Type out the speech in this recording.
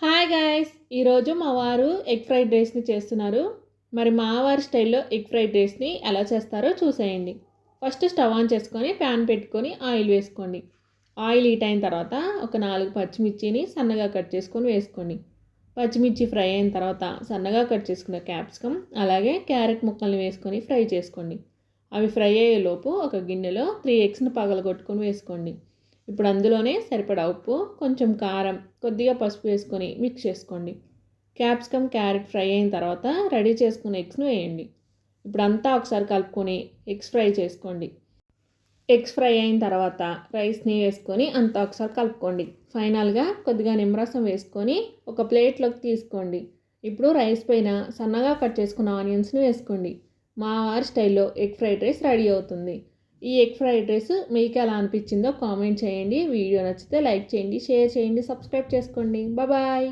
Hi guys! ఈరోజు మా వారు ఎగ్ ఫ్రైడ్ రైస్ని చేస్తున్నారు. మరి మా వారి స్టైల్లో ఎగ్ ఫ్రైడ్ రైస్ని ఎలా చేస్తారో చూసేయండి. ఫస్ట్ స్టవ్ ఆన్ చేసుకొని ప్యాన్ పెట్టుకొని ఆయిల్ వేసుకోండి. ఆయిల్ హీట్ అయిన తర్వాత ఒక 4 పచ్చిమిర్చిని సన్నగా కట్ చేసుకొని వేసుకోండి. పచ్చిమిర్చి ఫ్రై అయిన తర్వాత సన్నగా కట్ చేసుకున్న క్యాప్సికమ్ అలాగే క్యారెట్ ముక్కల్ని వేసుకొని ఫ్రై చేసుకోండి. అవి ఫ్రై అయ్యేలోపు ఒక గిన్నెలో 3 ఎగ్స్ని పగలగొట్టుకొని వేసుకోండి. ఇప్పుడు అందులోనే సరిపడా ఉప్పు, కొంచెం కారం, కొద్దిగా పసుపు వేసుకొని మిక్స్ చేసుకోండి. క్యాప్సికమ్, క్యారెట్ ఫ్రై అయిన తర్వాత రెడీ చేసుకున్న ఎగ్స్ను వేయండి. ఇప్పుడు అంతా ఒకసారి కలుపుకొని ఎగ్స్ ఫ్రై చేసుకోండి. ఎగ్స్ ఫ్రై అయిన తర్వాత రైస్ని వేసుకొని అంతా ఒకసారి కలుపుకోండి. ఫైనల్గా కొద్దిగా నిమ్మరసం వేసుకొని ఒక ప్లేట్లోకి తీసుకోండి. ఇప్పుడు రైస్ పైన సన్నగా కట్ చేసుకున్న ఆనియన్స్ని వేసుకోండి. మా వారి స్టైల్లో ఎగ్ ఫ్రైడ్ రైస్ రెడీ అవుతుంది. ఈ ఎగ్ ఫ్రైడ్ రైస్ మీకు ఎలా అనిపించిందో కామెంట్ చేయండి. వీడియో నచ్చితే లైక్ చేయండి, షేర్ చేయండి, సబ్స్క్రైబ్ చేసుకోండి. బాయ్.